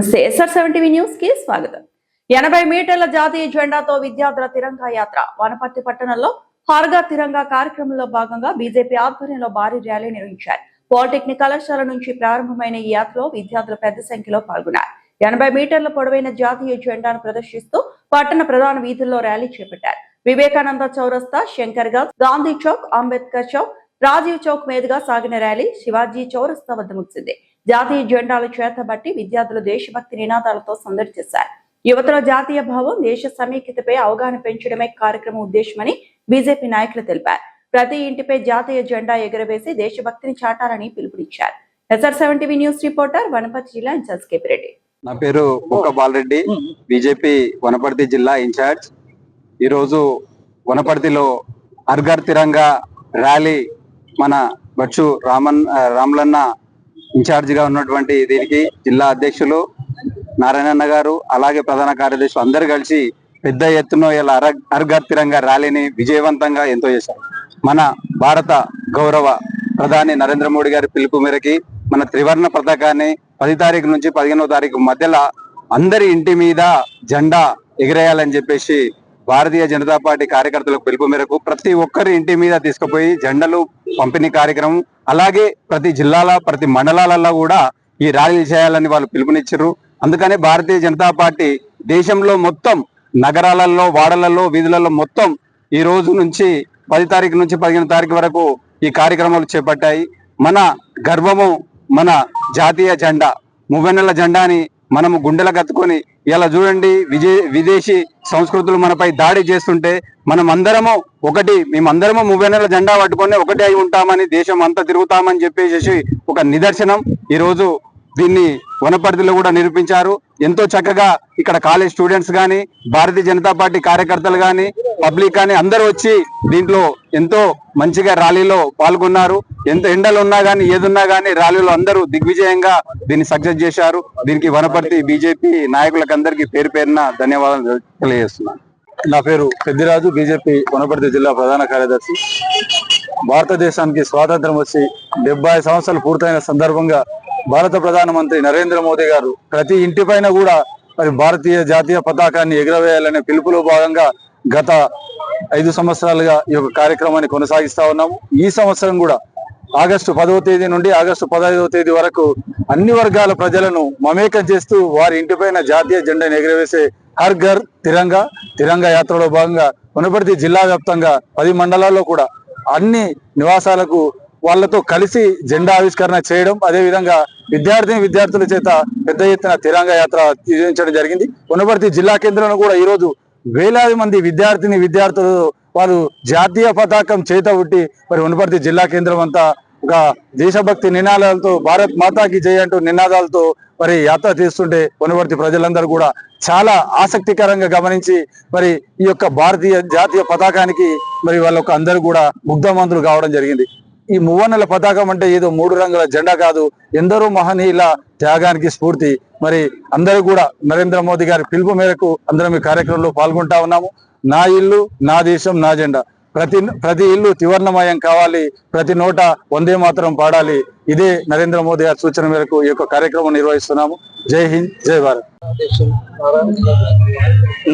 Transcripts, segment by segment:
నమస్తే SR7 news కి స్వాగతం. 80 మీటర్ల జాతీయ జెండాతో విద్యార్థుల తిరంగా యాత్ర వనపర్తి పట్టణంలో హార్గా తిరంగా కార్యక్రమంలో భాగంగా బీజేపీ ఆధ్వర్యంలో భారీ ర్యాలీ నిర్వహించారు. పాలిటెక్నిక్ కళాశాల నుంచి ప్రారంభమైన ఈ యాత్రలో విద్యార్థులు పెద్ద సంఖ్యలో పాల్గొన్నారు. 80 మీటర్ల పొడవైన జాతీయ జెండాను ప్రదర్శిస్తూ పట్టణ ప్రధాన వీధుల్లో ర్యాలీ చేపట్టారు. వివేకానంద చౌరస్తా, శంకర్ గౌడ్, గాంధీ చౌక్, అంబేద్కర్ చౌక్, రాజీవ్ చౌక్ మీదుగా సాగిన ర్యాలీ శివాజీ చౌరస్తా వద్ద ముగిసింది. జాతీయ జెండాలు చేతబట్టి విద్యార్థులు దేశభక్తి నినాదాలతో సందడి చేశారు. యువతలో జాతీయ భావం, దేశ సమైక్యతపై అవగాహన పెంచడమే కార్యక్రమం ఉద్దేశమని బీజేపీ నాయకులు తెలిపారు. ప్రతి ఇంటిపై జాతీయ జెండా ఎగురవేసి దేశభక్తిని చాటాలని పిలుపునిచ్చారు. SR7 న్యూస్ రిపోర్టర్ వనపర్తి జిల్లా ఇన్ఛార్జ్ కేపీ రెడ్డి. నా పేరు కుక్క బాలరెడ్డి, బీజేపీ వనపర్తి జిల్లా ఇన్ఛార్జ్. ఈరోజు వనపర్తిలో హర్ ఘర్ తిరంగా ర్యాలీ మన బచ్చు రామలన్న ఇన్ఛార్జిగా ఉన్నటువంటి దీనికి జిల్లా అధ్యక్షులు నారాయణన్న గారు, అలాగే ప్రధాన కార్యదర్శి అందరు కలిసి పెద్ద ఎత్తున ఇలా హర్ ఘర్ తిరంగా ర్యాలీని విజయవంతంగా ఎంతో చేశారు. మన భారత గౌరవ ప్రధాని నరేంద్ర మోడీ గారి పిలుపు మేరకి మన త్రివర్ణ పతాకాన్ని 10 తారీఖు నుంచి 15వ తారీఖు మధ్యలో అందరి ఇంటి మీద జెండా ఎగిరేయాలని చెప్పేసి భారతీయ జనతా పార్టీ కార్యకర్తలకు పిలుపు మేరకు ప్రతి ఒక్కరి ఇంటి మీద తీసుకుపోయి జెండాలు పంపిణీ కార్యక్రమం, అలాగే ప్రతి జిల్లాల ప్రతి మండలాలలో కూడా ఈ ర్యాలీలు చేయాలని వాళ్ళు పిలుపునిచ్చారు. అందుకనే భారతీయ జనతా పార్టీ దేశంలో మొత్తం నగరాలలో, వాడలలో, వీధులలో మొత్తం ఈ రోజు నుంచి 10 తారీఖు నుంచి 15 తారీఖు వరకు ఈ కార్యక్రమాలు చేపట్టాయి. మన గర్వము మన జాతీయ జెండా, మువ్వెన్నెల జెండాని మనము గుండెలకు కత్తుకొని ఇలా చూడండి, విదేశీ సంస్కృతులు మనపై దాడి చేస్తుంటే మనం అందరము ఒకటి, మేమందరము మువ్వెన్నెల జెండా పట్టుకొని ఒకటి అయి ఉంటామని, దేశం అంతా తిరుగుతామని చెప్పేసి ఒక నిదర్శనం ఈరోజు దీన్ని వనపర్తిలో కూడా నిరూపించారు. ఎంతో చక్కగా ఇక్కడ కాలేజ్ స్టూడెంట్స్ కానీ, భారతీయ జనతా పార్టీ కార్యకర్తలు కానీ, పబ్లిక్ కానీ అందరూ వచ్చి దీంట్లో ఎంతో మంచిగా ర్యాలీలో పాల్గొన్నారు. ఎంత ఎండలు ఉన్నా కానీ ఏదున్నా కానీ ర్యాలీలో అందరూ దిగ్విజయంగా దీన్ని సక్సెస్ చేశారు. దీనికి వనపర్తి బీజేపీ నాయకులకు అందరికీ పేరు పేరున ధన్యవాదాలు తెలియజేస్తున్నాను. నా పేరు పెద్దిరాజు, బీజేపీ వనపర్తి జిల్లా ప్రధాన కార్యదర్శి. భారతదేశానికి స్వాతంత్రం వచ్చి 70 సంవత్సరాలు పూర్తయిన సందర్భంగా భారత ప్రధానమంత్రి నరేంద్ర మోదీ గారు ప్రతి ఇంటిపైన కూడా మరి భారతీయ జాతీయ పతాకాన్ని ఎగురవేయాలనే పిలుపులో భాగంగా గత 5 సంవత్సరాలుగా ఈ యొక్క కార్యక్రమాన్ని కొనసాగిస్తా ఉన్నాము. ఈ సంవత్సరం కూడా ఆగస్టు 10వ తేదీ నుండి ఆగస్టు 15వ తేదీ వరకు అన్ని వర్గాల ప్రజలను మమేకం చేస్తూ వారి ఇంటిపైన జాతీయ జెండాను ఎగురవేసే హర్ ఘర్ తిరంగా యాత్రలో భాగంగా వనపర్తి జిల్లా వ్యాప్తంగా 10 మండలాల్లో కూడా అన్ని నివాసాలకు వాళ్ళతో కలిసి జెండా ఆవిష్కరణ చేయడం, అదేవిధంగా విద్యార్థుల చేత పెద్ద ఎత్తున తిరంగా యాత్ర నిర్వహించడం జరిగింది. వనపర్తి జిల్లా కేంద్రంలో కూడా ఈరోజు వేలాది మంది విద్యార్థులు వారు జాతీయ పతాకం చేత ఉట్టి మరి వనపర్తి జిల్లా కేంద్రం అంతా ఒక దేశభక్తి నినాదాలతో, భారత్ మాతాకి జై అంటూ నినాదాలతో మరి యాత్ర తీస్తుంటే వనపర్తి ప్రజలందరూ కూడా చాలా ఆసక్తికరంగా గమనించి మరి ఈ యొక్క భారతీయ జాతీయ పతాకానికి మరి వాళ్ళొక అందరూ కూడా ముగ్ధమంతులు కావడం జరిగింది. ఈ మువ్వన్నెల పతాకం అంటే ఏదో 3 రంగుల జెండా కాదు, ఎందరో మహనీయుల త్యాగానికి స్ఫూర్తి. మరి అందరూ కూడా నరేంద్ర మోదీ గారి పిలుపు మేరకు అందరం ఈ కార్యక్రమంలో పాల్గొంటా ఉన్నాము. నా ఇల్లు, నా దేశం, నా జెండా, ప్రతి ఇల్లు త్రివర్ణమయం కావాలి, ప్రతి నోట వందే మాతరం పాడాలి. ఇదే నరేంద్ర మోదీ గారి సూచన మేరకు ఈ యొక్క కార్యక్రమం నిర్వహిస్తున్నాము. జై హింద్, జై భారత్.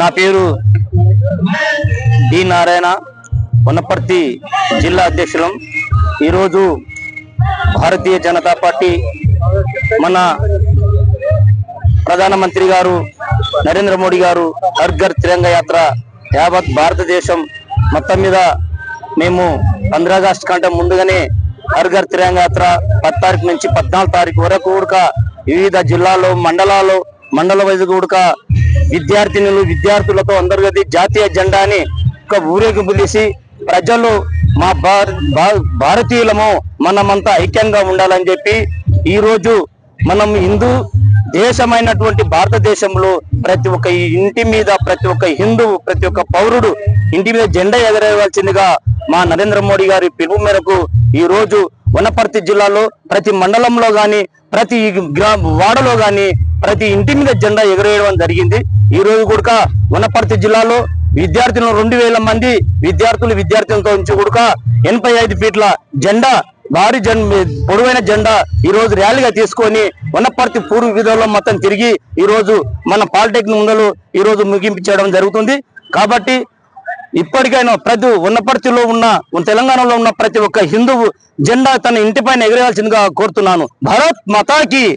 నా పేరు డి నారాయణ, వనపర్తి జిల్లా అధ్యక్షులం. ఈరోజు భారతీయ జనతా పార్టీ మన ప్రధానమంత్రి గారు నరేంద్ర మోడీ గారు హర్ ఘర్ తిరంగా యాత్ర యావత్ భారతదేశం మొత్తం మీద మేము 15 ఆగస్టు కంటే ముందుగానే హర్ ఘర్ తిరంగా యాత్ర 10 తారీఖు నుంచి 14 తారీఖు వరకు కూడా వివిధ జిల్లాల్లో మండల వైపు కూడా విద్యార్థులతో అందరు జాతీయ జెండాని ఒక ఊరేగింపులేసి ప్రజలు మా భారతీయులము మనమంతా ఐక్యంగా ఉండాలని చెప్పి ఈ రోజు మనం హిందూ దేశమైనటువంటి భారతదేశంలో ప్రతి ఒక్క ఇంటి మీద, ప్రతి ఒక్క హిందువు, ప్రతి ఒక్క పౌరుడు ఇంటి మీద జెండా ఎగరేయవలసిందిగా మా నరేంద్ర మోడీ గారి పిలుపు మేరకు ఈ రోజు వనపర్తి జిల్లాలో ప్రతి మండలంలో గాని, ప్రతి వాడలో గాని ప్రతి ఇంటి మీద జెండా ఎగరేయడం జరిగింది. ఈ రోజు కూడా వనపర్తి జిల్లాలో విద్యార్థులు 2000 మంది విద్యార్థులతో ఉంచి కూడా 85 ఫీట్ల జెండా భారీ పొడవైన జెండా ఈ రోజు ర్యాలీగా తీసుకొని వనపర్తి పూర్వ వీధుల్లో మొత్తం తిరిగి ఈ రోజు మన పాలిటెక్నిక్ ముందలు ఈ రోజు ముగింపు చేయడం జరుగుతుంది. కాబట్టి ఇప్పటికైనా ప్రతి వనపర్తిలో ఉన్న తెలంగాణలో ఉన్న ప్రతి ఒక్క హిందువు జెండా తన ఇంటిపైన ఎగరేయాల్సిందిగా కోరుతున్నాను. భారత్ మాతాకి